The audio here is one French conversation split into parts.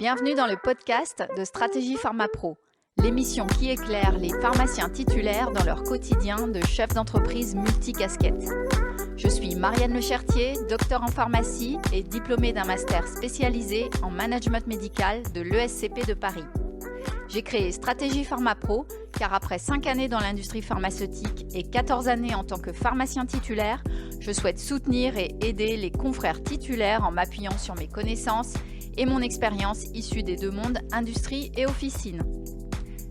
Bienvenue dans le podcast de Stratégie Pharma Pro, l'émission qui éclaire les pharmaciens titulaires dans leur quotidien de chef d'entreprise multicasquette. Je suis Marianne Lechertier, docteur en pharmacie et diplômée d'un master spécialisé en management médical de l'ESCP de Paris. J'ai créé Stratégie Pharma Pro car après 5 années dans l'industrie pharmaceutique et 14 années en tant que pharmacien titulaire, je souhaite soutenir et aider les confrères titulaires en m'appuyant sur mes connaissances et mon expérience issue des deux mondes, industrie et officine.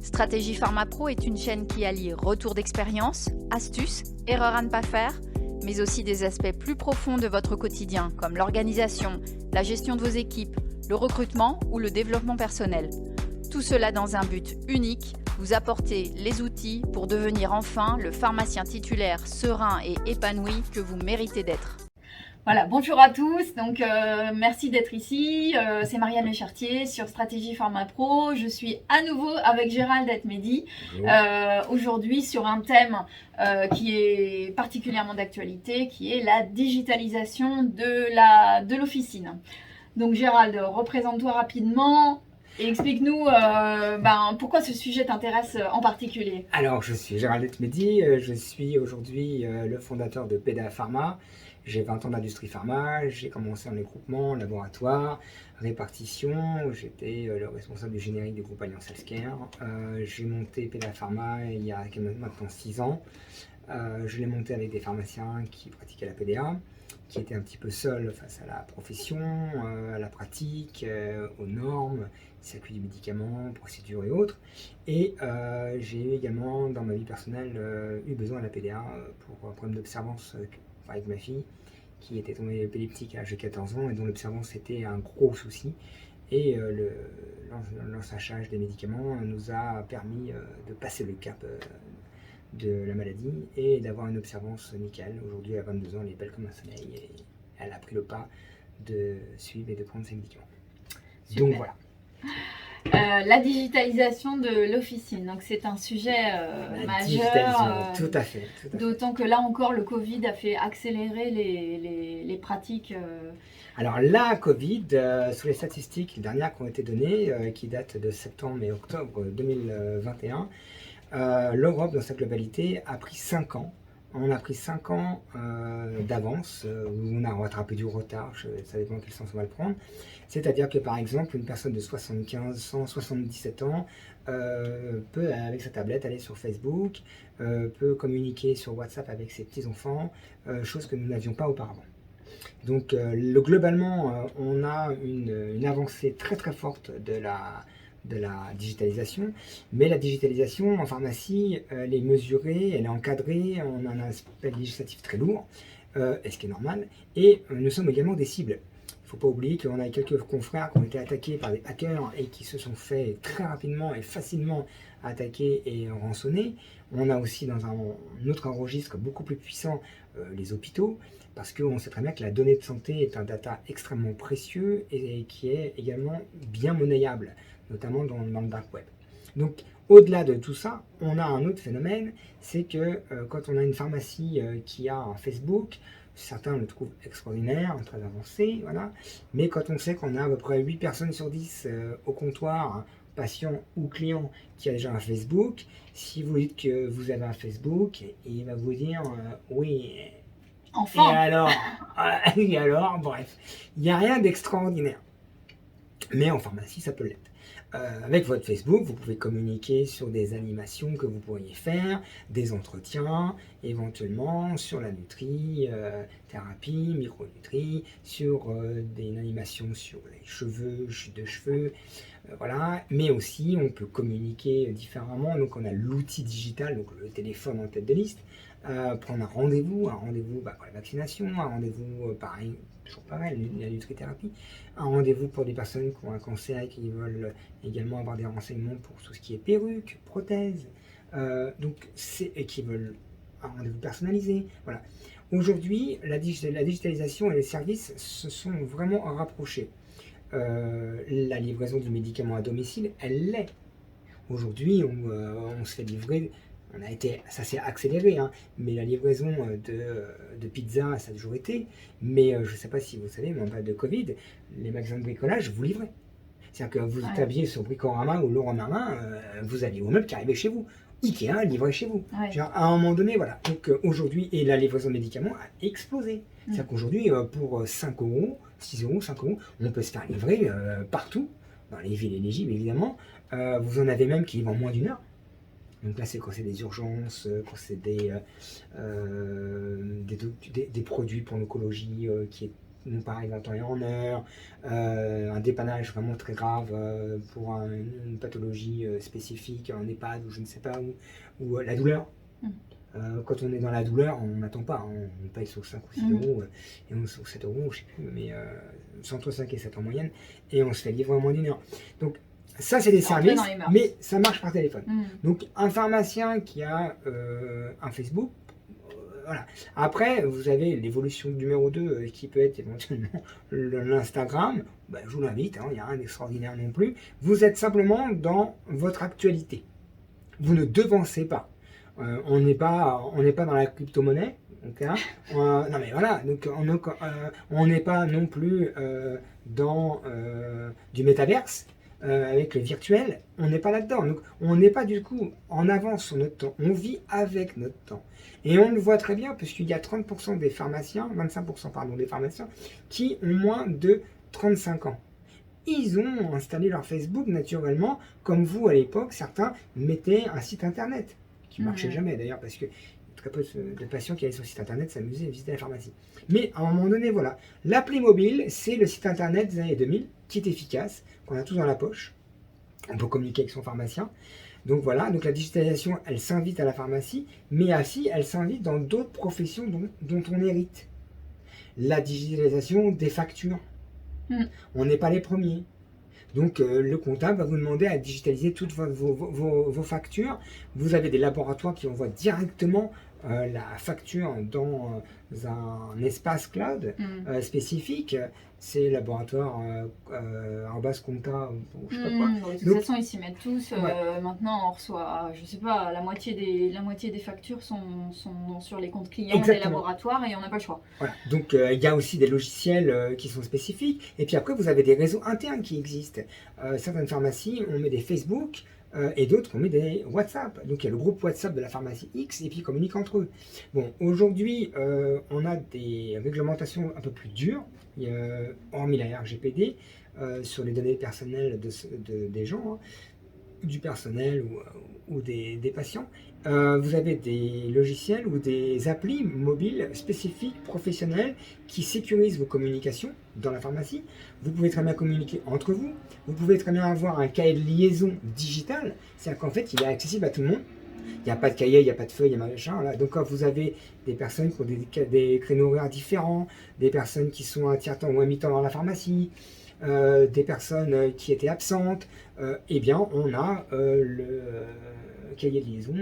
Stratégie Pharma Pro est une chaîne qui allie retour d'expérience, astuces, erreurs à ne pas faire, mais aussi des aspects plus profonds de votre quotidien, comme l'organisation, la gestion de vos équipes, le recrutement ou le développement personnel. Tout cela dans un but unique, vous apporter les outils pour devenir enfin le pharmacien titulaire serein et épanoui que vous méritez d'être. Voilà, bonjour à tous, donc merci d'être ici, c'est Marianne Lechertier sur Stratégie Pharma Pro. Je suis à nouveau avec Gérald Atmedi, aujourd'hui sur un thème qui est particulièrement d'actualité, qui est la digitalisation de l'officine. Donc Gérald, représente-toi rapidement et explique-nous pourquoi ce sujet t'intéresse en particulier. Alors, je suis Gérald Atmedi, je suis aujourd'hui le fondateur de PEDA Pharma. J'ai 20 ans d'industrie pharma, j'ai commencé en égroupement, laboratoire, répartition, j'étais le responsable du générique du groupe Alliance Healthcare. J'ai monté PEDA Pharma il y a maintenant 6 ans. Je l'ai monté avec des pharmaciens qui pratiquaient la PDA, qui étaient un petit peu seuls face à la profession, à la pratique, aux normes, circuit du médicament, procédures et autres. Et j'ai également, dans ma vie personnelle, eu besoin de la PDA pour un problème d'observance avec ma fille, qui était tombée épileptique à l'âge de 14 ans et dont l'observance était un gros souci. Et l'ensachage des médicaments nous a permis de passer le cap de la maladie et d'avoir une observance nickel. Aujourd'hui, à 22 ans, elle est belle comme un soleil et elle a pris le pas de suivre et de prendre ses médicaments. Super. Donc voilà. La digitalisation de l'officine, donc c'est un sujet majeur. Tout à fait. D'autant que là encore, le Covid a fait accélérer les pratiques. Alors la Covid, sous les statistiques dernières qui ont été données, qui datent de septembre et octobre 2021, l'Europe dans sa globalité a pris 5 ans. On a pris 5 ans d'avance, où on a rattrapé du retard, ça dépend quel sens on va le prendre. C'est-à-dire que par exemple, une personne de 75, 177 ans peut, avec sa tablette, aller sur Facebook, peut communiquer sur WhatsApp avec ses petits-enfants, chose que nous n'avions pas auparavant. Donc globalement, on a une avancée très très forte de la digitalisation, mais la digitalisation en pharmacie, elle est mesurée, elle est encadrée, on a un aspect législatif très lourd, et ce qui est normal, et nous sommes également des cibles. Il ne faut pas oublier qu'on a quelques confrères qui ont été attaqués par des hackers et qui se sont fait très rapidement et facilement attaquer et rançonner. On a aussi dans un autre registre beaucoup plus puissant les hôpitaux, parce qu'on sait très bien que la donnée de santé est un data extrêmement précieux et qui est également bien monnayable, notamment dans le dark web. Donc au-delà de tout ça, on a un autre phénomène, c'est que quand on a une pharmacie qui a un Facebook, certains le trouvent extraordinaire, très avancé, voilà. Mais quand on sait qu'on a à peu près 8 personnes sur 10 au comptoir, patient ou client qui a déjà un Facebook, si vous dites que vous avez un Facebook, il va vous dire oui. Enfin. Et alors, bref, il n'y a rien d'extraordinaire. Mais en pharmacie, ça peut l'être. Avec votre Facebook, vous pouvez communiquer sur des animations que vous pourriez faire, des entretiens, éventuellement sur la nutri, thérapie, micronutri, sur des animations sur les cheveux, chute de cheveux, voilà. Mais aussi, on peut communiquer différemment. Donc, on a l'outil digital, donc le téléphone en tête de liste, prendre un rendez-vous pour la vaccination, un rendez-vous pareil, toujours pareil, la nutrithérapie, un rendez-vous pour des personnes qui ont un cancer et qui veulent également avoir des renseignements pour tout ce qui est perruque, prothèse, et qui veulent un rendez-vous personnalisé. Voilà. Aujourd'hui, la digitalisation et les services se sont vraiment rapprochés. La livraison du médicament à domicile, elle l'est. Aujourd'hui, on se fait livrer. Ça s'est accéléré, hein, mais la livraison de pizza, ça a toujours été. Mais je ne sais pas si vous savez, mais en période de Covid, les magasins de bricolage vous livraient. C'est-à-dire que vous êtes habillé sur Bricorama ou Leroy Merlin, vous aviez vos meubles qui arrivaient chez vous. Ikea livré chez vous. À un moment donné, voilà. Donc aujourd'hui, et la livraison de médicaments a explosé. C'est-à-dire qu'aujourd'hui, pour 5 euros, 6 euros, 5 euros, on peut se faire livrer partout, dans les villes éligibles évidemment. Vous en avez même qui livrent en moins d'1 heure. Donc là, c'est quand c'est des urgences, quand c'est des produits pour l'oncologie qui nous arrivent en temps et en heure, un dépannage vraiment très grave pour une pathologie spécifique, un EHPAD ou je ne sais pas où, ou la douleur. Quand on est dans la douleur, on n'attend pas, on paye sur 5 ou 6 euros, et on sur 7 euros, je sais plus, mais entre 5 et 7 en moyenne, et on se fait livrer en moins d'1 heure. Donc ça, c'est des services, mais ça marche par téléphone. Donc un pharmacien qui a un Facebook, voilà. Après, vous avez l'évolution numéro 2 qui peut être éventuellement l'Instagram. Ben, je vous l'invite, il n'y a rien d'extraordinaire non plus. Vous êtes simplement dans votre actualité. Vous ne devancez pas. On n'est pas dans la crypto-monnaie. Okay, non mais voilà, donc on n'est pas non plus dans du métaverse. Avec le virtuel, on n'est pas là-dedans. Donc, on n'est pas du coup en avance sur notre temps. On vit avec notre temps. Et on le voit très bien, puisqu'il y a 30% des pharmaciens, 25% pardon, des pharmaciens, qui ont moins de 35 ans. Ils ont installé leur Facebook naturellement, comme vous à l'époque, certains mettaient un site internet, qui ne marchait jamais d'ailleurs, parce que très peu de patients qui allaient sur le site internet s'amusaient à visiter la pharmacie. Mais à un moment donné, voilà, l'appli mobile, c'est le site internet des années 2000, qui est efficace, qu'on a tous dans la poche. On peut communiquer avec son pharmacien. Donc voilà, donc la digitalisation, elle s'invite à la pharmacie, mais aussi elle s'invite dans d'autres professions dont on hérite. La digitalisation des factures. On n'est pas les premiers. Donc le comptable va vous demander à digitaliser toutes vos factures. Vous avez des laboratoires qui envoient directement la facture dans un espace cloud spécifique. C'est laboratoire en base compta, je sais pas quoi. De toute façon, ils s'y mettent tous. Maintenant, on reçoit, je sais pas, la moitié des factures sont sur les comptes clients des laboratoires et on n'a pas le choix. Voilà. Donc, il y a aussi des logiciels qui sont spécifiques. Et puis après, vous avez des réseaux internes qui existent. Certaines pharmacies, on met des Facebook. Et d'autres, on met des WhatsApp. Donc il y a le groupe WhatsApp de la pharmacie X et puis ils communiquent entre eux. Bon, aujourd'hui, on a des réglementations un peu plus dures, hormis la RGPD, sur les données personnelles des gens, du personnel ou des patients. Vous avez des logiciels ou des applis mobiles spécifiques, professionnels, qui sécurisent vos communications dans la pharmacie. Vous pouvez très bien communiquer entre vous. Vous pouvez très bien avoir un cahier de liaison digital. C'est-à-dire qu'en fait, il est accessible à tout le monde. Il n'y a pas de cahier, il n'y a pas de feuille, il n'y a pas de machin. Là. Donc quand vous avez des personnes qui ont des créneaux horaires différents, des personnes qui sont à tiers-temps ou à mi-temps dans la pharmacie, des personnes qui étaient absentes, eh bien on a le cahier de liaison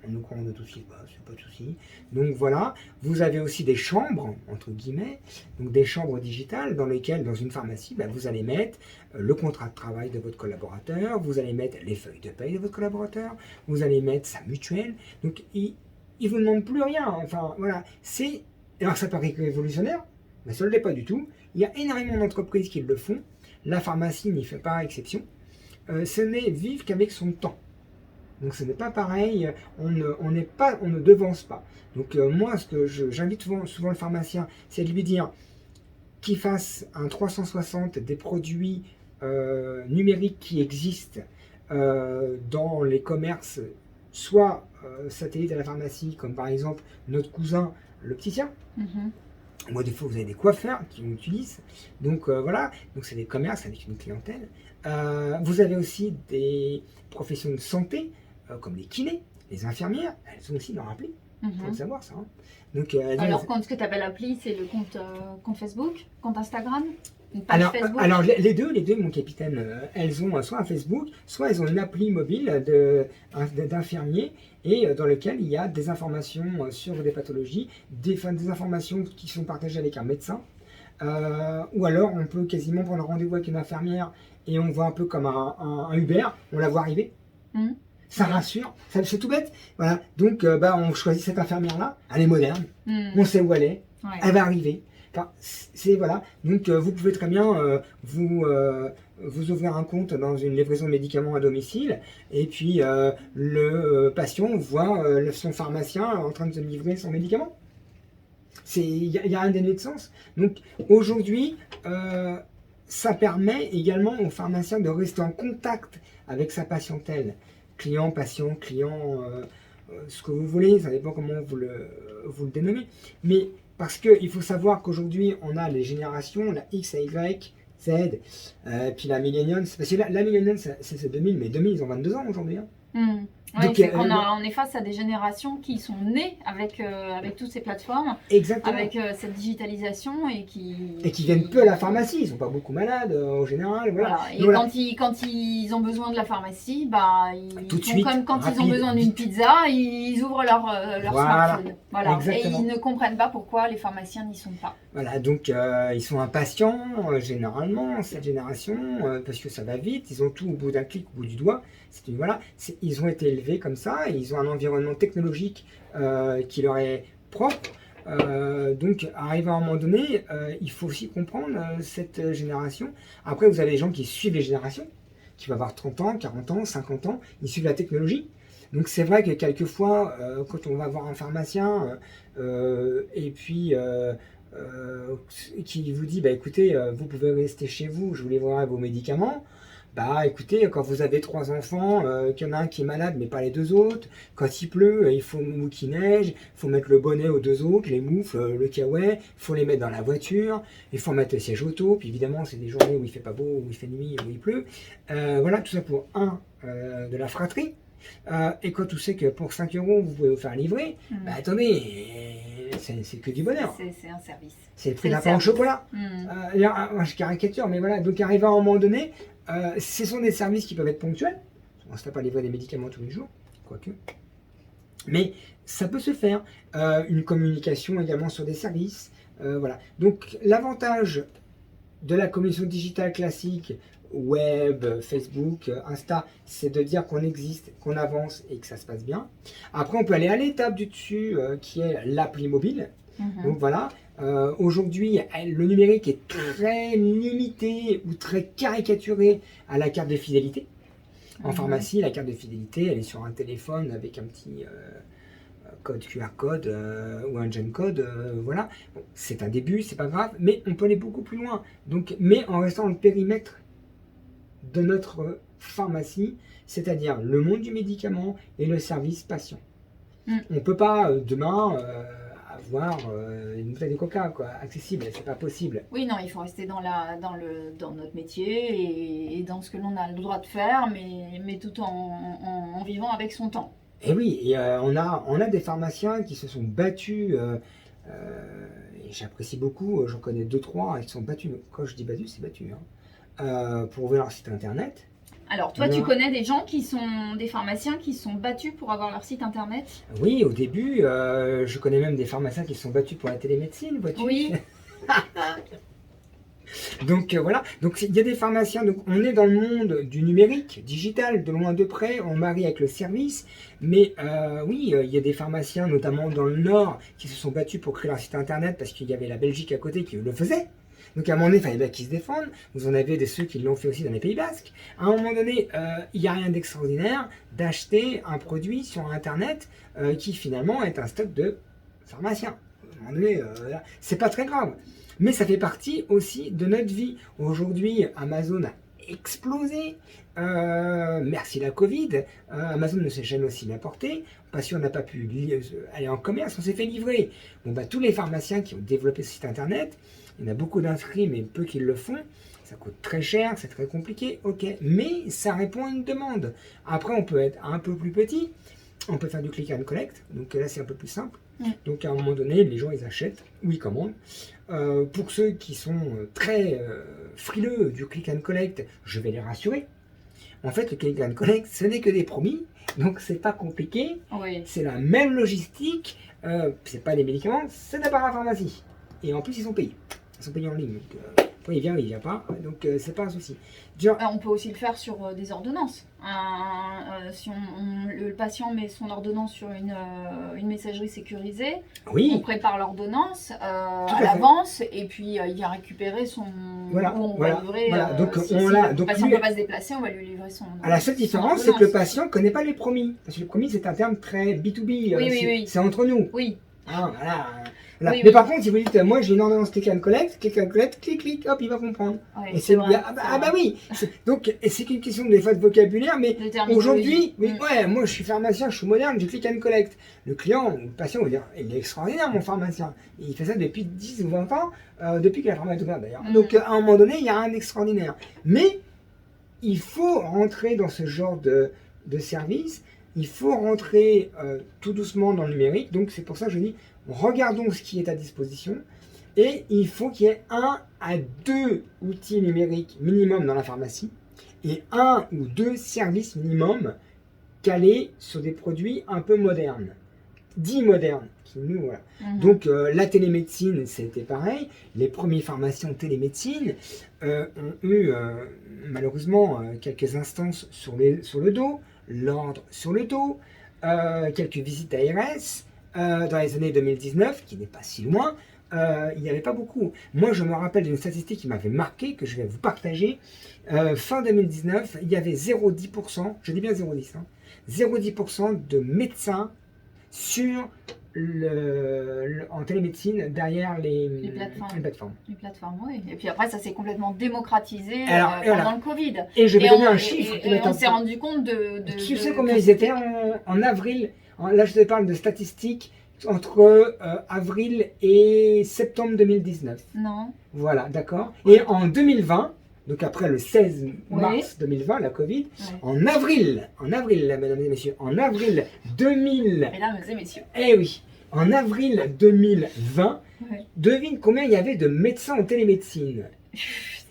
en nous courant de tout suite, c'est pas de souci. Donc voilà, vous avez aussi des chambres, entre guillemets, donc des chambres digitales dans lesquelles, dans une pharmacie, vous allez mettre le contrat de travail de votre collaborateur, vous allez mettre les feuilles de paye de votre collaborateur, vous allez mettre sa mutuelle, donc il vous demande plus rien, enfin voilà, alors ça paraît révolutionnaire, mais ça ne l'est pas du tout. Il y a énormément d'entreprises qui le font, la pharmacie n'y fait pas exception, ce n'est vivre qu'avec son temps. Donc ce n'est pas pareil, on ne devance pas. Donc moi, ce que j'invite souvent le pharmacien, c'est de lui dire qu'il fasse un 360 des produits numériques qui existent dans les commerces, soit satellites à la pharmacie, comme par exemple notre cousin l'opticien. Moi, des fois, vous avez des coiffeurs qui l'utilisent. Donc voilà, donc c'est des commerces avec une clientèle. Vous avez aussi des professions de santé, comme les kinés, les infirmières, elles ont aussi leur appli. Il faut le savoir, ça. Donc, alors, ce que tu appelles appli, c'est le compte Facebook, compte Instagram, une page alors, Facebook. Alors, les deux, mon capitaine, elles ont soit un Facebook, soit elles ont une appli mobile d'infirmiers et dans lequel il y a des informations sur des pathologies, des informations qui sont partagées avec un médecin. Ou alors, on peut quasiment prendre rendez-vous avec une infirmière et on voit un peu comme un Uber, on la voit arriver. Ça rassure, c'est tout bête. Voilà. Donc, on choisit cette infirmière-là, elle est moderne, on sait où elle est, elle va arriver. Enfin, voilà. Donc, vous pouvez très bien vous vous ouvrez un compte dans une livraison de médicaments à domicile, et puis le patient voit son pharmacien en train de livrer son médicament. Il y a un dénué de sens. Donc aujourd'hui, ça permet également aux pharmaciens de rester en contact avec sa patientèle. Client, patient, client, ce que vous voulez, ça dépend comment vous le dénommez. Mais parce qu'il faut savoir qu'aujourd'hui, on a les générations, la X, la Y, Z, puis la Millennium. Parce que la Millennium, c'est 2000, mais 2000, ils ont 22 ans aujourd'hui. Hein. Ouais, donc, on est face à des générations qui sont nées avec toutes ces plateformes, exactement. Avec cette digitalisation et qui viennent peu à la pharmacie, ils sont pas beaucoup malades en général. Voilà. Et quand ils ont besoin de la pharmacie, tout de suite, comme quand rapide, ils ont besoin d'une pizza, ils ouvrent leur smartphone. Voilà. Exactement. Et ils ne comprennent pas pourquoi les pharmaciens n'y sont pas. Voilà, donc ils sont impatients généralement, cette génération, parce que ça va vite, ils ont tout au bout d'un clic, au bout du doigt. Ils ont été élevés comme ça, et ils ont un environnement technologique qui leur est propre. Donc, arrivé à un moment donné, il faut aussi comprendre cette génération. Après, vous avez des gens qui suivent les générations, qui vont avoir 30 ans, 40 ans, 50 ans, ils suivent la technologie. Donc, c'est vrai que quelquefois, quand on va voir un pharmacien, et puis qui vous dit, écoutez, vous pouvez rester chez vous, je vous livrerai vos médicaments. Écoutez, quand vous avez 3 enfants, qu'il y en a un qui est malade, mais pas les 2 autres, quand il pleut, ou qu'il neige, il faut mettre le bonnet aux 2 autres, les moufles, le caouet, il faut les mettre dans la voiture, il faut mettre le siège auto, puis évidemment, c'est des journées où il fait pas beau, où il fait nuit, où il pleut. Voilà, tout ça pour de la fratrie. Et quand on sait que pour 5 € vous pouvez vous faire livrer, attendez, c'est que du bonheur. C'est un service. C'est le prix d'un pain au chocolat. Je caricature, mais voilà, donc arrivé à un moment donné, ce sont des services qui peuvent être ponctuels. On ne se fait pas livrer des médicaments tous les jours, quoique. Mais ça peut se faire. Une communication également sur des services. Voilà. Donc l'avantage de la communication digitale classique, web, Facebook, Insta, c'est de dire qu'on existe, qu'on avance et que ça se passe bien. Après, on peut aller à l'étape du dessus qui est l'appli mobile. Donc voilà. Aujourd'hui, le numérique est très limité ou très caricaturé à la carte de fidélité. En pharmacie, la carte de fidélité, elle est sur un téléphone avec un petit code QR code ou un gen code. Voilà, bon, c'est un début, c'est pas grave, mais on peut aller beaucoup plus loin. Donc, mais en restant dans le périmètre de notre pharmacie, c'est-à-dire le monde du médicament et le service patient. On ne peut pas demain avoir une bouteille de coca accessible, c'est pas possible. Oui, non, il faut rester dans notre métier et dans ce que l'on a le droit de faire, mais tout en vivant avec son temps. Et oui, et on a des pharmaciens qui se sont battus, et j'apprécie beaucoup, j'en connais 2-3 qui sont battus, quand je dis battus, c'est battus, pour ouvrir leur site internet. Alors, toi, tu connais des gens des pharmaciens qui sont battus pour avoir leur site internet? Oui, au début, je connais même des pharmaciens qui se sont battus pour la télémédecine, vois-tu? Oui. Donc voilà, donc il y a des pharmaciens, donc on est dans le monde du numérique, digital, de loin de près, on marie avec le service, mais oui, il y a des pharmaciens, notamment dans le Nord, qui se sont battus pour créer leur site internet parce qu'il y avait la Belgique à côté qui le faisait. Donc à un moment donné, il fallait bien qu'ils se défendent. Vous en avez ceux qui l'ont fait aussi dans les Pays Basques. À un moment donné, il n'y a rien d'extraordinaire d'acheter un produit sur Internet qui finalement est un stock de pharmaciens. À un moment donné, c'est pas très grave. Mais ça fait partie aussi de notre vie. Aujourd'hui, Amazon a explosé. Merci la Covid. Amazon ne s'est jamais aussi bien porté parce qu'on n'a pas pu aller en commerce, on s'est fait livrer. Bon, tous les pharmaciens qui ont développé ce site internet, il y en a beaucoup d'inscrits, mais peu qui le font. Ça coûte très cher, c'est très compliqué, ok. Mais ça répond à une demande. Après, on peut être un peu plus petit. On peut faire du click and collect. Donc là, c'est un peu plus simple. Donc à un moment donné, les gens, ils achètent ou ils commandent. Pour ceux qui sont très frileux du click and collect, je vais les rassurer. En fait, le click and collect, ce n'est que des promis. Donc c'est pas compliqué. Oui. C'est la même logistique. C'est pas des médicaments, c'est de la parapharmacie. Et en plus, ils sont payés. Ils sont payés en ligne. Donc, Après, il vient pas, donc c'est pas un souci. On peut aussi le faire sur des ordonnances. Si le patient met son ordonnance sur une messagerie sécurisée, oui. On prépare l'ordonnance à l'avance et puis il va récupérer son... Voilà, on va livrer, Donc, si le patient ne peut pas se déplacer, on va lui livrer son... La seule différence, c'est que le patient ne connaît pas les promis. Parce que le promis, c'est un terme très B2B. Oui. C'est entre nous. Oui. Voilà. Mais par contre, si vous dites, moi j'ai une ordonnance click and collect, clic, hop, il va comprendre. Ouais, et c'est vrai. Oui. Donc, c'est qu'une question des fois de vocabulaire, mais aujourd'hui, moi je suis pharmacien, je suis moderne, j'ai click and collect. Le client, le patient va dire, il est extraordinaire mon pharmacien. Il fait ça depuis 10 ou 20 ans, depuis que la pharmacie est ouverte d'ailleurs. Donc, à un moment donné, il y a un extraordinaire. Mais, il faut rentrer dans ce genre de service. Il faut rentrer tout doucement dans le numérique. Donc, c'est pour ça que je dis, regardons ce qui est à disposition et il faut qu'il y ait 1 à 2 outils numériques minimum dans la pharmacie et 1 ou 2 services minimum calés sur des produits un peu modernes, dits modernes. Voilà. Donc la télémédecine, c'était pareil. Les premiers pharmaciens en télémédecine ont eu malheureusement quelques instances sur le dos, l'ordre sur le dos, quelques visites ARS. Dans les années 2019, qui n'est pas si loin, il n'y avait pas beaucoup. Moi, je me rappelle d'une statistique qui m'avait marqué, que je vais vous partager. Fin 2019, il y avait 0,10%, je dis bien 0,10%, 0,10% de médecins en télémédecine derrière les plateformes. Les plateformes, oui. Et puis après, ça s'est complètement démocratisé pendant le Covid. Et je vais donner un chiffre. Et on s'est rendu compte de... Tu sais combien ils étaient en avril? Là, je te parle de statistiques entre avril et septembre 2019. Non. Voilà, d'accord. Et en 2020, donc après le 16 mars 2020, la Covid, en avril, mesdames et messieurs, en avril 2000... Mesdames et messieurs. Eh oui, en avril 2020, devine combien il y avait de médecins en télémédecine.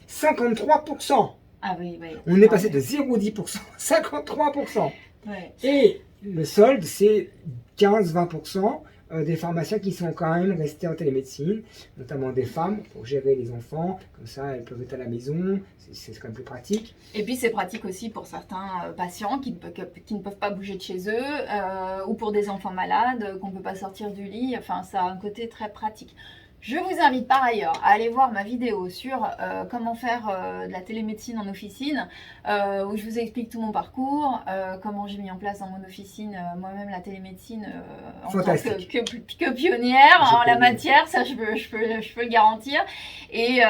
53%. Ah oui. On est passé de 0,10%, 53%. Ouais. Et le solde, c'est 15-20% des pharmaciens qui sont quand même restés en télémédecine, notamment des femmes pour gérer les enfants, comme ça elles peuvent être à la maison, c'est quand même plus pratique. Et puis c'est pratique aussi pour certains patients qui ne peuvent pas bouger de chez eux, ou pour des enfants malades qu'on ne peut pas sortir du lit, enfin ça a un côté très pratique. Je vous invite par ailleurs à aller voir ma vidéo sur comment faire de la télémédecine en officine, où je vous explique tout mon parcours, comment j'ai mis en place dans mon officine moi-même la télémédecine en tant que pionnière en la matière, ça je peux le garantir, et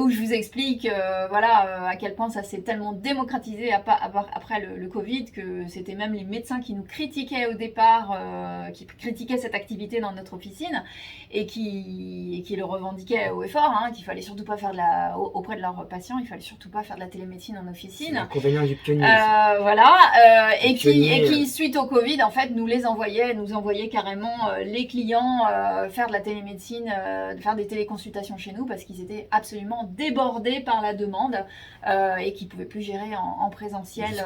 où je vous explique à quel point ça s'est tellement démocratisé après le Covid que c'était même les médecins qui nous critiquaient au départ, qui critiquaient cette activité dans notre officine et qui le revendiquaient haut et fort, qu'il fallait surtout pas faire auprès de leurs patients, il fallait surtout pas faire de la télémédecine en officine. L'inconvénient du pionnier. Et qui suite au Covid en fait nous envoyaient carrément les clients faire de la télémédecine, faire des téléconsultations chez nous parce qu'ils étaient absolument débordés par la demande et qu'ils pouvaient plus gérer en présentiel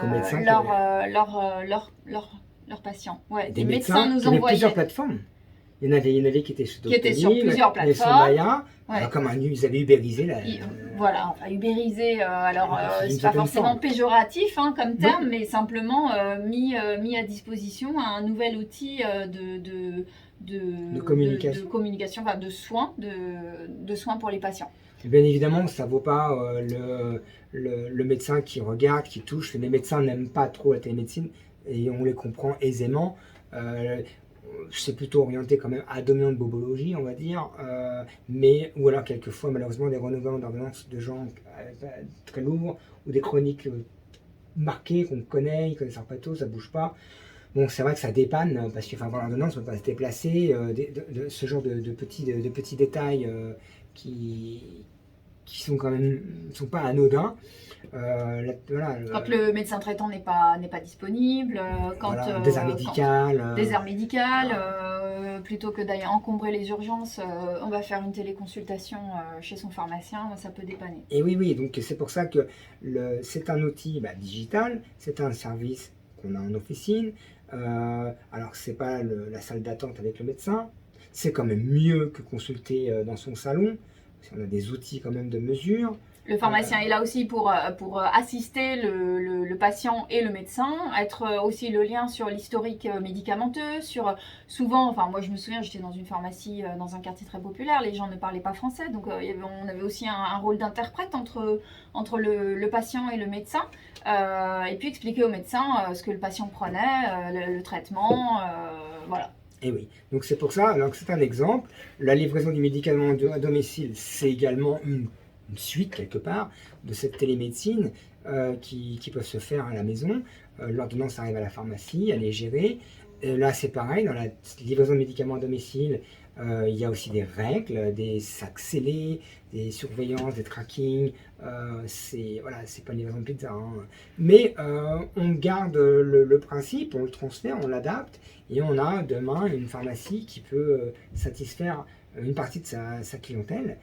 leurs patients. Ouais, des médecins nous envoyaient plusieurs plateformes. Il y en avait qui étaient sur plusieurs plateformes. Comme ils avaient ubérisé ubérisé, c'est pas forcément péjoratif comme terme, mais simplement mis à disposition un nouvel outil de communication, de soins pour les patients. Bien évidemment, ça ne vaut pas le médecin qui regarde, qui touche. Les médecins n'aiment pas trop la télémédecine et on les comprend aisément. C'est plutôt orienté quand même à dominante bobologie, on va dire, ou alors quelquefois malheureusement des renouvellements d'ordonnances de gens très lourds ou des chroniques marquées qu'on connaît, ils connaissent leur pathos, ça bouge pas. Bon, c'est vrai que ça dépanne parce que avoir l'ordonnance, on ne peut pas se déplacer, ce genre de petits détails qui sont quand même sont pas anodins. Quand le médecin traitant n'est pas disponible, désert médical, plutôt que d'aller encombrer les urgences, on va faire une téléconsultation chez son pharmacien, ça peut dépanner. Et oui, donc c'est pour ça que c'est un outil digital, c'est un service qu'on a en officine. Alors c'est pas la salle d'attente avec le médecin, c'est quand même mieux que consulter dans son salon. si on a des outils quand même de mesure. Le pharmacien est là aussi pour assister le patient et le médecin, être aussi le lien sur l'historique médicamenteux, sur souvent, enfin moi je me souviens, j'étais dans une pharmacie dans un quartier très populaire, les gens ne parlaient pas français, donc on avait aussi un rôle d'interprète entre le patient et le médecin, et puis expliquer au médecin ce que le patient prenait, le traitement, voilà. Et oui, donc c'est pour ça, alors c'est un exemple, la livraison du médicament à domicile, c'est également une suite quelque part de cette télémédecine qui peut se faire à la maison. L'ordonnance arrive à la pharmacie, elle est gérée. Là c'est pareil, dans la livraison de médicaments à domicile, il y a aussi des règles, des sacs scellés, des surveillances, des trackings. Voilà, c'est pas une livraison de pizza, hein. Mais on garde le principe, on le transfère, on l'adapte, et on a demain une pharmacie qui peut satisfaire une partie de sa clientèle,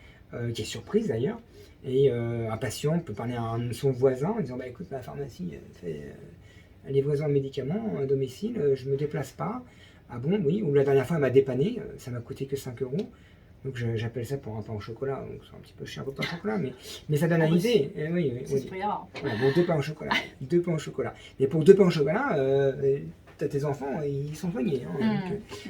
qui est surprise d'ailleurs. Et un patient peut parler à son voisin en disant bah, écoute, ma pharmacie fait la livraison de médicaments à domicile, je ne me déplace pas. Ah bon, oui, ou la dernière fois elle m'a dépanné, ça m'a coûté que 5 euros. Donc j'appelle ça pour un pain au chocolat, donc c'est un petit peu cher pour pain au chocolat, mais ça donne une idée. Oui, c'est super. Voilà, bon, 2 pains au chocolat, 2 pains au chocolat. Et pour 2 pains au chocolat, tes enfants, ils sont soignés. Hein,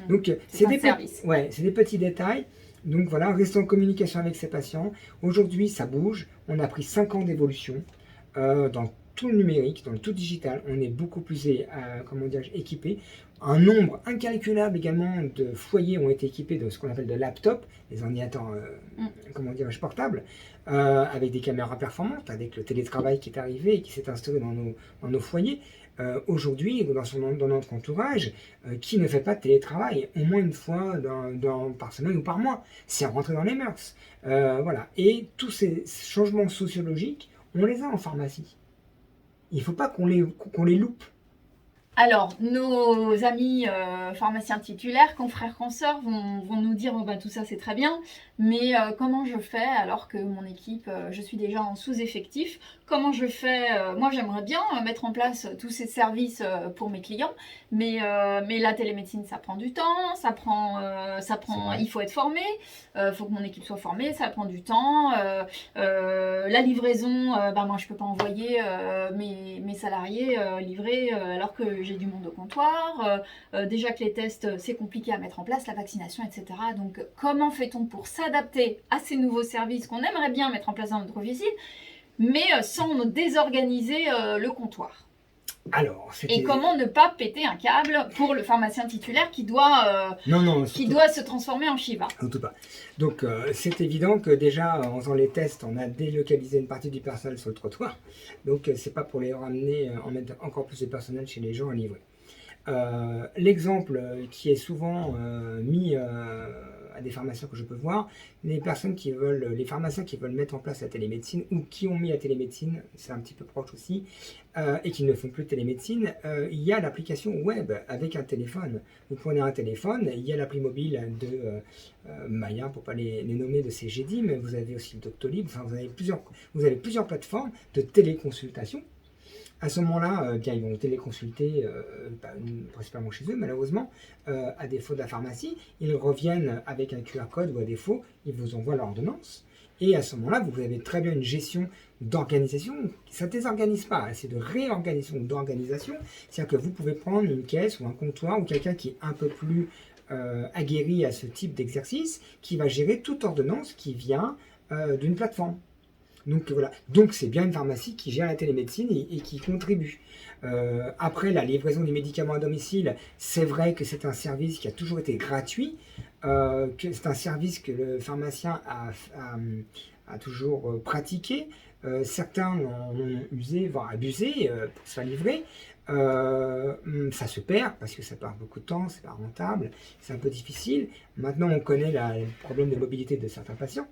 donc c'est des petits détails. Donc voilà, restons en communication avec ces patients. Aujourd'hui, ça bouge. On a pris 5 ans d'évolution dans tout le numérique, dans le tout digital. On est beaucoup plus équipés. Un nombre incalculable également de foyers ont été équipés de ce qu'on appelle de laptops, des ordinateurs portables, avec des caméras performantes, avec le télétravail qui est arrivé et qui s'est instauré dans nos foyers. Aujourd'hui, dans notre entourage, qui ne fait pas de télétravail au moins une fois par semaine ou par mois? C'est rentré dans les mœurs. Voilà. Et tous ces changements sociologiques, on les a en pharmacie. Il ne faut pas qu'on les loupe. Alors, nos amis pharmaciens titulaires, confrères, consoeurs, vont nous dire tout ça c'est très bien, mais comment je fais alors que mon équipe, je suis déjà en sous-effectif? Comment je fais? Moi j'aimerais bien mettre en place tous ces services pour mes clients, mais la télémédecine ça prend du temps, il faut être formé, il faut que mon équipe soit formée, ça prend du temps. La livraison, moi je peux pas envoyer mes salariés livrer alors que j'ai du monde au comptoir, déjà que les tests c'est compliqué à mettre en place, la vaccination, etc. Donc comment fait-on pour s'adapter à ces nouveaux services qu'on aimerait bien mettre en place dans notre officine, mais sans désorganiser le comptoir? Alors, et comment ne pas péter un câble pour le pharmacien titulaire qui doit se transformer en Shiva? Surtout pas. Donc c'est évident que déjà en faisant les tests, on a délocalisé une partie du personnel sur le trottoir. Donc c'est pas pour les ramener, en mettre encore plus de personnel chez les gens à livrer. L'exemple qui est souvent mis à des pharmaciens que je peux voir, les pharmaciens qui veulent mettre en place la télémédecine ou qui ont mis la télémédecine, c'est un petit peu proche aussi, et qui ne font plus de télémédecine, il y a l'application web avec un téléphone. Vous prenez un téléphone, il y a l'appli mobile de Maya, pour ne pas les nommer, de CGD, mais vous avez aussi le Doctolib, enfin vous avez plusieurs plateformes de téléconsultation. À ce moment-là, ils vont téléconsulter, principalement chez eux, malheureusement, à défaut de la pharmacie. Ils reviennent avec un QR code ou à défaut, ils vous envoient l'ordonnance. Et à ce moment-là, vous avez très bien une gestion d'organisation. Ça ne désorganise pas, c'est de réorganisation d'organisation. C'est-à-dire que vous pouvez prendre une caisse ou un comptoir ou quelqu'un qui est un peu plus aguerri à ce type d'exercice, qui va gérer toute ordonnance qui vient d'une plateforme. Donc voilà, donc c'est bien une pharmacie qui gère la télémédecine et qui contribue. Après, la livraison des médicaments à domicile, c'est vrai que c'est un service qui a toujours été gratuit, que c'est un service que le pharmacien a toujours pratiqué. Certains l'ont usé, voire abusé pour se faire livrer. Ça se perd parce que ça perd beaucoup de temps, c'est pas rentable, c'est un peu difficile. Maintenant, on connaît le problème de mobilité de certains patients.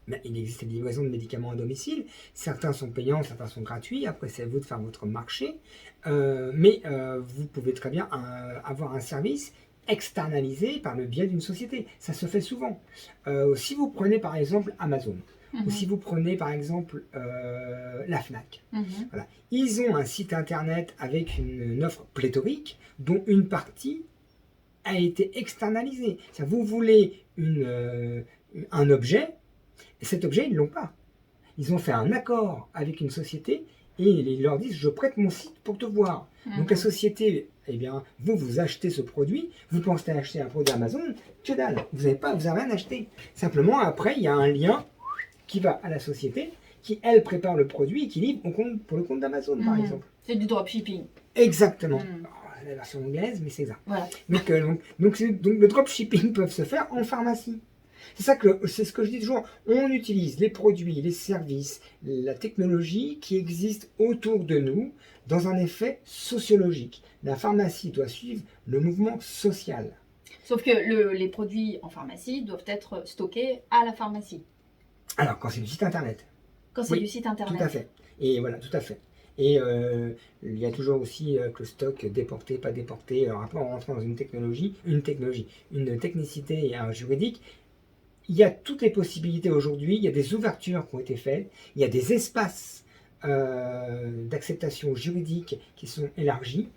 Mais il existe des livraisons de médicaments à domicile. Certains sont payants, certains sont gratuits. Après, c'est à vous de faire votre marché. Mais vous pouvez très bien avoir un service externalisé par le biais d'une société. Ça se fait souvent. Si vous prenez par exemple Amazon, ou si vous prenez par exemple la Fnac, voilà. Ils ont un site internet avec une offre pléthorique dont une partie a été externalisée. C'est-à-dire, vous voulez un objet, Et cet objet, ils ne l'ont pas. Ils ont fait un accord avec une société et ils leur disent, je prête mon site pour te voir. Donc la société, eh bien, vous achetez ce produit, vous pensez acheter un produit Amazon, que dalle, vous n'avez rien acheté. Simplement, après, il y a un lien qui va à la société, qui, elle, prépare le produit et qui livre pour le compte d'Amazon, par exemple. C'est du dropshipping. Exactement. Alors, la version anglaise, mais c'est ça. Voilà. Donc le dropshipping peut se faire en pharmacie. C'est ce que je dis toujours. On utilise les produits, les services, la technologie qui existe autour de nous dans un effet sociologique. La pharmacie doit suivre le mouvement social. Sauf que les produits en pharmacie doivent être stockés à la pharmacie. Alors, quand c'est du site internet. Quand c'est du site internet. Tout à fait. Et voilà, tout à fait. Et il y a toujours aussi que le stock déporté, pas déporté. Alors après, on rentre dans une technicité juridique. Il y a toutes les possibilités aujourd'hui, il y a des ouvertures qui ont été faites, il y a des espaces d'acceptation juridique qui sont élargis,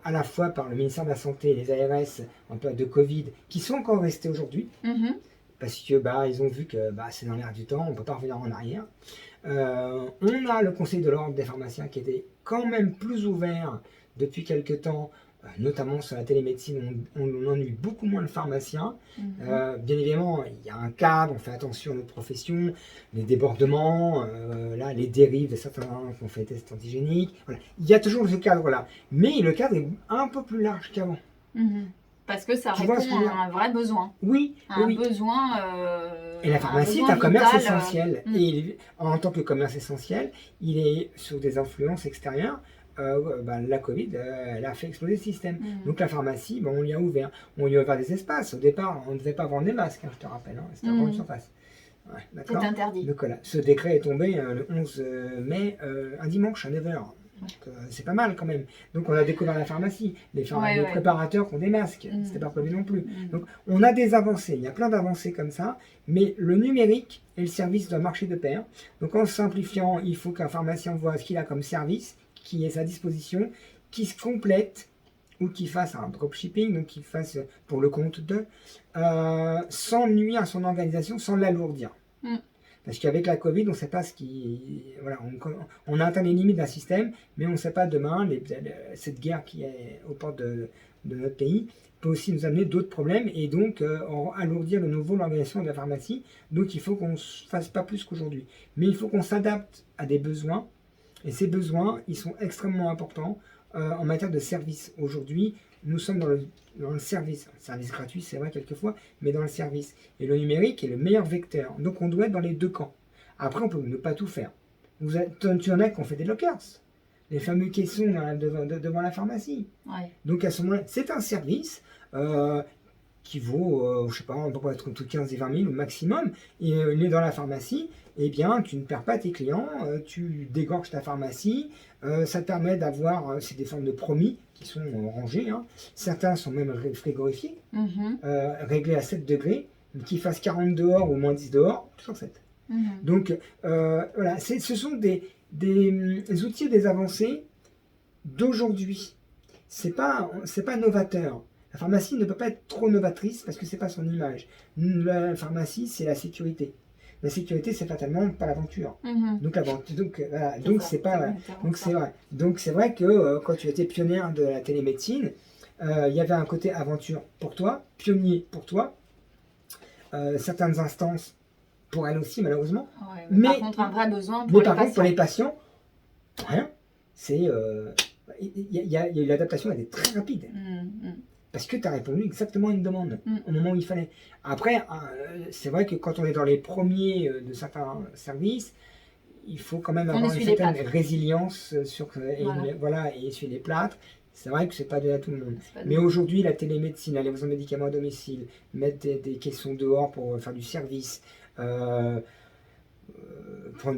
à la fois par le ministère de la Santé et les ARS en période de Covid, qui sont encore restés aujourd'hui, parce que ils ont vu que c'est dans l'air du temps, on ne peut pas revenir en arrière. On a le Conseil de l'ordre des pharmaciens qui était quand même plus ouvert depuis quelque temps, notamment sur la télémédecine, on en a eu beaucoup moins de pharmaciens. Bien évidemment, il y a un cadre, on fait attention à notre profession, les débordements, les dérives de certains qui ont fait des tests antigéniques. Voilà. Il y a toujours ce cadre-là, mais le cadre est un peu plus large qu'avant. Parce que ça répond à un vrai besoin. Oui, un besoin. Et la pharmacie est un commerce essentiel. Et en tant que commerce essentiel, il est sur des influences extérieures. La Covid, elle a fait exploser le système. Donc la pharmacie, on lui a ouvert. On lui a ouvert des espaces. Au départ, on ne devait pas vendre des masques, je te rappelle. C'était encore une surface. Ouais, c'est interdit. Donc, voilà. Ce décret est tombé le 11 mai, un dimanche à 9h. C'est pas mal quand même. Donc on a découvert la pharmacie, les préparateurs qui ont des masques, c'était pas prévu non plus. Donc on a des avancées, il y a plein d'avancées comme ça, mais le numérique et le service doivent marcher de pair. Donc en simplifiant, il faut qu'un pharmacien voit ce qu'il a comme service, qui est à sa disposition, qui se complète ou qui fasse un dropshipping, donc qui fasse pour le compte de, sans nuire à son organisation, sans l'alourdir. Parce qu'avec la Covid, on ne sait pas ce qui... Voilà, on a atteint les limites d'un système, mais on ne sait pas demain, cette guerre qui est aux portes de notre pays peut aussi nous amener d'autres problèmes et donc alourdir de nouveau l'organisation de la pharmacie. Donc il faut qu'on ne fasse pas plus qu'aujourd'hui. Mais il faut qu'on s'adapte à des besoins, et ces besoins, ils sont extrêmement importants en matière de service. Aujourd'hui, nous sommes dans le service gratuit, c'est vrai quelquefois, mais dans le service. Et le numérique est le meilleur vecteur. Donc on doit être dans les deux camps. Après, on peut ne pas tout faire. Tu en as qui ont fait des lockers, les fameux caissons devant la pharmacie. Donc à ce moment-là, c'est un service qui vaut, je sais pas, on peut être entre 15 et 20 000 au maximum. Et il est dans la pharmacie, eh bien, tu ne perds pas tes clients, tu dégorges ta pharmacie, ça te permet d'avoir, c'est des formes de promis qui sont rangés, certains sont même frigorifiés, réglés à 7 degrés, qu'ils fassent 40 dehors ou moins 10 dehors, toujours 7. Donc voilà, ce sont des outils et des avancées d'aujourd'hui. C'est pas novateur. La pharmacie ne peut pas être trop novatrice parce que c'est pas son image. La pharmacie, c'est la sécurité. La sécurité, c'est fatalement pas l'aventure. Donc c'est vrai. Donc c'est vrai que quand tu étais pionnière de la télémédecine, il y avait un côté aventure pour toi, pionnier pour toi, certaines instances pour elle aussi malheureusement. Mais par contre un vrai besoin pour les patients. Contre pour les patients, rien. C'est il y a eu l'adaptation, elle est très rapide. Parce que tu as répondu exactement à une demande au moment où il fallait. Après, c'est vrai que quand on est dans les premiers de certains services, il faut quand même avoir une certaine résilience et essuyer les plâtres. C'est vrai que c'est pas donné à tout le monde. Mais aujourd'hui, la télémédecine, la livraison de médicaments à domicile, mettre des caissons dehors pour faire du service, prendre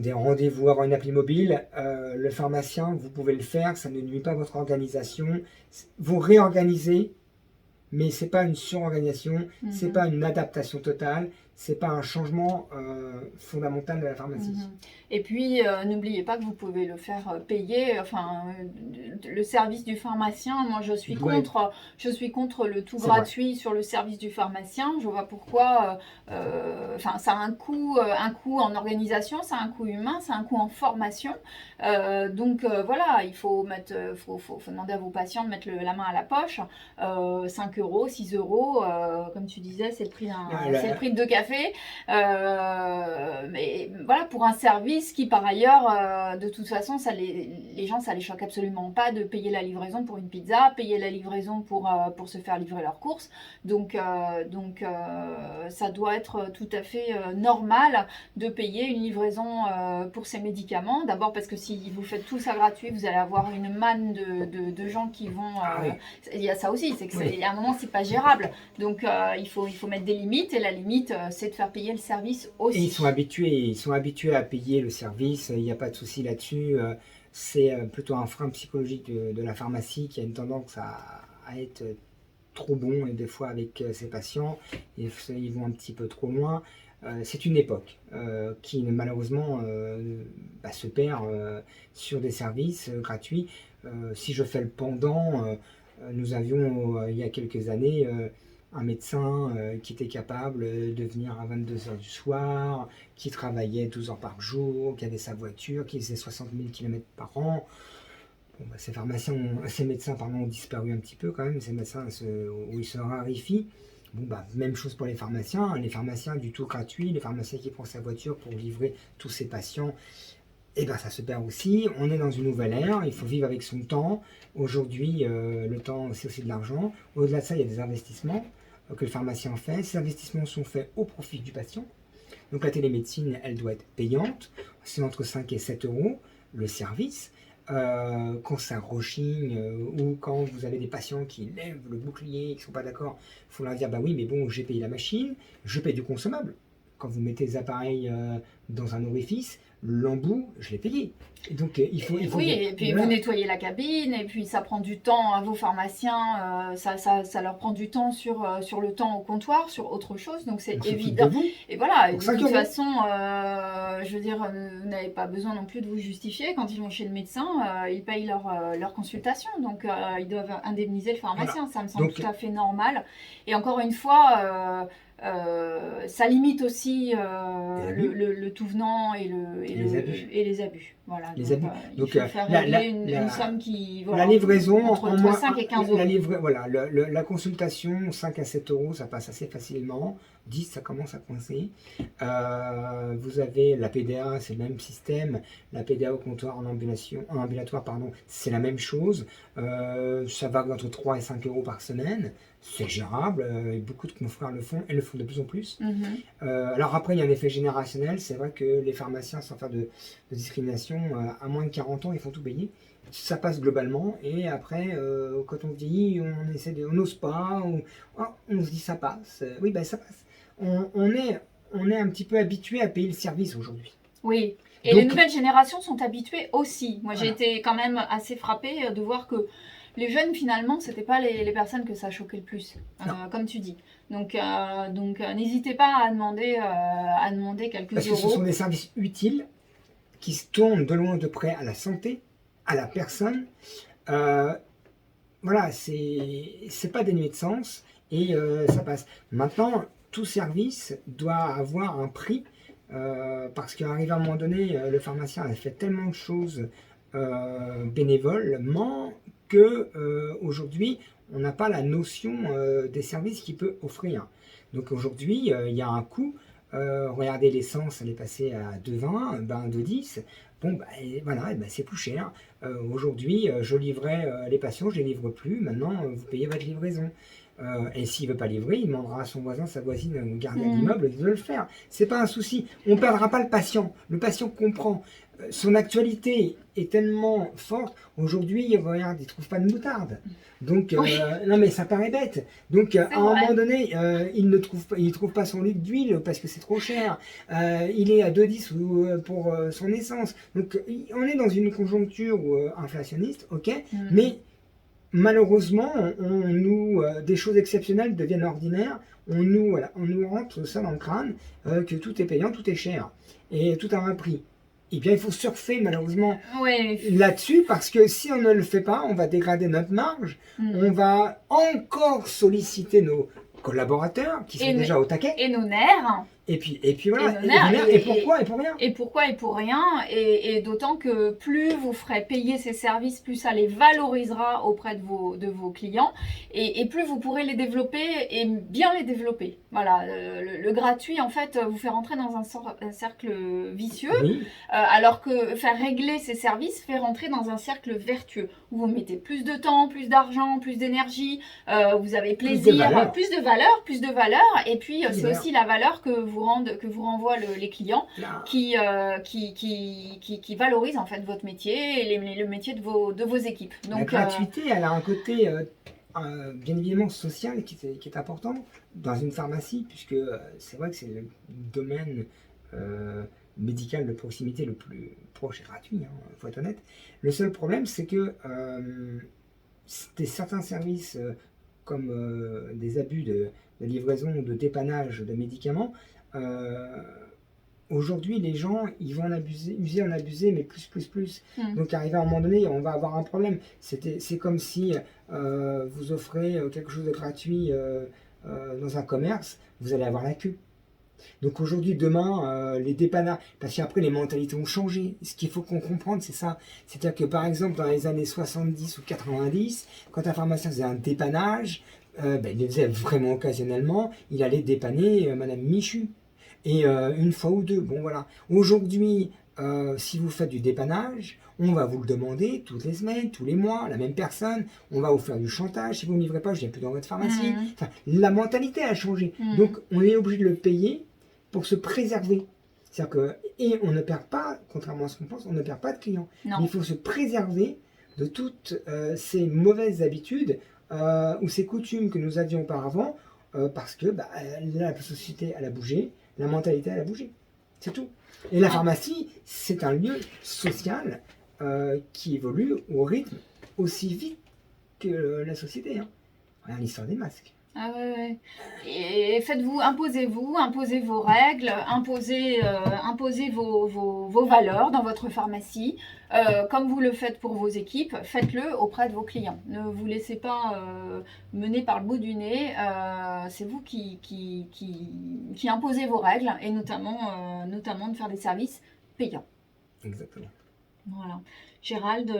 des rendez-vous, avoir une appli mobile, le pharmacien, vous pouvez le faire, ça ne nuit pas à votre organisation. Vous réorganisez, mais c'est pas une surorganisation, c'est pas une adaptation totale, c'est pas un changement fondamental de la pharmacie. Et puis, n'oubliez pas que vous pouvez le faire payer, le service du pharmacien. Moi, je suis contre le tout gratuit sur le service du pharmacien. Je vois pourquoi. Ça a un coût en organisation, ça a un coût humain, ça a un coût en formation. Voilà, il faut demander à vos patients de mettre la main à la poche. 5 euros, 6 euros, comme tu disais, c'est le prix de 2 cafés. Mais voilà, pour un service qui par ailleurs, de toute façon, les gens, ça les choque absolument pas de payer la livraison pour une pizza, payer la livraison pour se faire livrer leurs courses. Donc, ça doit être tout à fait normal de payer une livraison pour ces médicaments. D'abord parce que si vous faites tout ça gratuit, vous allez avoir une manne de gens qui vont... Il y a ça aussi, c'est qu'il y a un moment, c'est pas gérable. Donc, il faut mettre des limites, et la limite, c'est de faire payer le service aussi. Et ils sont habitués à payer le service, il n'y a pas de souci là-dessus. C'est plutôt un frein psychologique de la pharmacie qui a une tendance à être trop bon, et des fois avec ses patients, ils vont un petit peu trop loin. C'est une époque qui malheureusement se perd sur des services gratuits. Si je fais le pendant, nous avions il y a quelques années un médecin qui était capable de venir à 22h du soir, qui travaillait 12 heures par jour, qui avait sa voiture, qui faisait 60 000 km par an. Bon, ces médecins ont disparu un petit peu quand même, ces médecins où ils se raréfient. Bon, même chose pour les pharmaciens du tout gratuit, les pharmaciens qui prennent sa voiture pour livrer tous ses patients. Ça se perd aussi. On est dans une nouvelle ère, il faut vivre avec son temps. Aujourd'hui, le temps, c'est aussi de l'argent. Au-delà de ça, il y a des investissements que le pharmacien fait. Ces investissements sont faits au profit du patient. Donc la télémédecine, elle doit être payante. C'est entre 5 et 7 euros le service. Quand ça rechigne ou quand vous avez des patients qui lèvent le bouclier, qui ne sont pas d'accord, il faut leur dire oui, mais bon, j'ai payé la machine, je paye du consommable. Quand vous mettez les appareils dans un orifice, l'embout, je l'ai payé. Et donc il faut et puis vous nettoyez la cabine, et puis ça prend du temps à vos pharmaciens, ça leur prend du temps sur le temps au comptoir, sur autre chose, donc c'est évident. Et voilà, de toute façon, je veux dire, vous n'avez pas besoin non plus de vous justifier. Quand ils vont chez le médecin, ils payent leur consultation, donc ils doivent indemniser le pharmacien. Ça me semble tout à fait normal. Et encore une fois, ça limite aussi le tout venant et les abus. Voilà. Les abus. Il faut faire régler une somme qui... la livraison, entre 5 et 15 euros. La consultation, 5 à 7 euros, ça passe assez facilement. 10, ça commence à coincer. Vous avez la PDA, c'est le même système. La PDA au comptoir en ambulatoire, c'est la même chose. Ça va entre 3 et 5 euros par semaine. C'est gérable, beaucoup de confrères le font, et le font de plus en plus. Alors après, il y a un effet générationnel. C'est vrai que les pharmaciens, sans faire de discrimination, à moins de 40 ans, ils font tout payer. Ça passe globalement, et après, quand on vieillit, on n'ose pas, on se dit ça passe. Oui, ça passe. On est un petit peu habitué à payer le service aujourd'hui. Oui, et donc, les nouvelles générations sont habituées aussi. Moi, j'ai été quand même assez frappée de voir que les jeunes, finalement, c'était pas les personnes que ça choquait le plus, comme tu dis. Donc n'hésitez pas à demander quelques euros. Parce que ce sont des services utiles qui se tournent de loin de près à la santé, à la personne. Voilà, c'est pas dénué de sens, et ça passe. Maintenant, tout service doit avoir un prix, parce qu'arrivé à un moment donné, le pharmacien a fait tellement de choses bénévolement que aujourd'hui on n'a pas la notion des services qu'il peut offrir. Donc aujourd'hui il y a un coût. Regardez, l'essence, elle est passée à 2,20, 2,10. Bon, c'est plus cher. Aujourd'hui, je livrais les patients, je ne les livre plus. Maintenant, vous payez votre livraison. Et s'il ne veut pas livrer, il demandera à son voisin, sa voisine, ou gardien d'immeuble de le faire. C'est pas un souci. On ne perdra pas le patient. Le patient comprend. Son actualité est tellement forte. Aujourd'hui, regarde, il ne trouve pas de moutarde. Donc, non mais ça paraît bête. Donc, à un moment donné, il ne trouve pas son litre d'huile parce que c'est trop cher. Il est à 2,10 pour son essence. Donc, on est dans une conjoncture inflationniste, ok, mais malheureusement, des choses exceptionnelles deviennent ordinaires. On nous rentre ça dans le crâne que tout est payant, tout est cher et tout a un prix. Eh bien, il faut surfer malheureusement là-dessus parce que si on ne le fait pas, on va dégrader notre marge, on va encore solliciter nos collaborateurs qui sont déjà au taquet. Et nos nerfs. Et puis voilà, et pourquoi et pour rien. Et pourquoi et pour rien, et d'autant que plus vous ferez payer ces services, plus ça les valorisera auprès de vos clients, et plus vous pourrez les développer, et bien les développer. Voilà, le gratuit, en fait, vous fait rentrer dans un cercle vicieux, alors que faire régler ces services fait rentrer dans un cercle vertueux, où vous mettez plus de temps, plus d'argent, plus d'énergie, vous avez plaisir, plus de valeur, et puis c'est aussi la valeur que vous renvoient les clients qui valorisent en fait votre métier et le métier de vos équipes. Donc, la gratuité, elle a un côté bien évidemment social qui est important dans une pharmacie, puisque c'est vrai que c'est le domaine médical de proximité le plus proche et gratuit, il faut être honnête. Le seul problème, c'est que certains services comme des abus de livraison ou de dépannage de médicaments, aujourd'hui les gens ils vont user en abuser, mais plus. Donc arrivé à un moment donné on va avoir un problème. C'est comme si vous offrez quelque chose de gratuit dans un commerce, vous allez avoir la queue. Donc aujourd'hui, demain, les dépannages, parce qu'après les mentalités ont changé. Ce qu'il faut qu'on comprenne, c'est ça. C'est-à-dire que par exemple dans les années 70 ou 90, quand un pharmacien faisait un dépannage, il le faisait vraiment occasionnellement, il allait dépanner Madame Michu. Et une fois ou deux, bon voilà. Aujourd'hui, si vous faites du dépannage, on va vous le demander toutes les semaines, tous les mois, la même personne, on va vous faire du chantage, si vous ne me livrez pas, je ne viens plus dans votre pharmacie. Enfin, la mentalité a changé. Donc on est obligé de le payer pour se préserver. C'est-à-dire que, et on ne perd pas, contrairement à ce qu'on pense, on ne perd pas de clients. Mais il faut se préserver de toutes ces mauvaises habitudes ou ces coutumes que nous avions auparavant, parce que la société elle a bougé, la mentalité elle a bougé. C'est tout. Et la pharmacie, c'est un lieu social qui évolue au rythme aussi vite que la société. Regarde l'histoire des masques. Ah ouais. Et imposez vos règles, imposez vos valeurs dans votre pharmacie, comme vous le faites pour vos équipes, faites-le auprès de vos clients. Ne vous laissez pas mener par le bout du nez, c'est vous qui imposez vos règles, et notamment de faire des services payants. Exactement. Voilà. Gérald,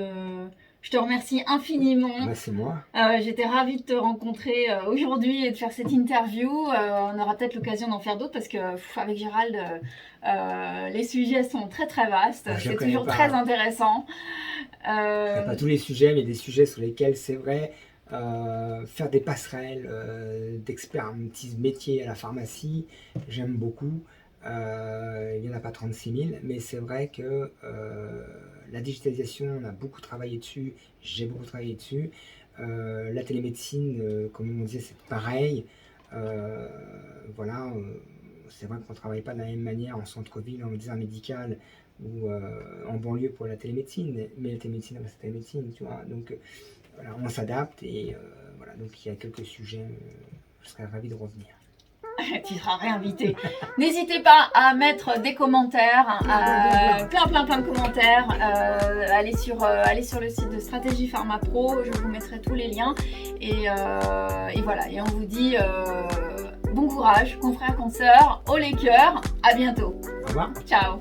je te remercie infiniment. C'est moi. J'étais ravie de te rencontrer aujourd'hui et de faire cette interview. On aura peut-être l'occasion d'en faire d'autres parce que avec Gérald, les sujets sont très très vastes. C'est toujours très intéressant. Pas tous les sujets, mais des sujets sur lesquels c'est vrai. Faire des passerelles d'expertise métier à la pharmacie, j'aime beaucoup. Il n'y en a pas 36 000, mais c'est vrai que la digitalisation, on a beaucoup travaillé dessus, j'ai beaucoup travaillé dessus. La télémédecine, comme on disait, c'est pareil. Voilà, c'est vrai qu'on ne travaille pas de la même manière en centre-ville, en désert médical ou en banlieue pour la télémédecine, mais la télémédecine reste la télémédecine, tu vois. Donc voilà, on s'adapte et voilà, donc il y a quelques sujets, je serais ravi de revenir. Tu seras réinvité. N'hésitez pas à mettre des commentaires, plein de commentaires. Allez sur le site de Stratégie Pharma Pro, je vous mettrai tous les liens. Et voilà, et on vous dit bon courage, confrères, consoeurs, haut les cœurs, à bientôt. Au revoir. Ciao.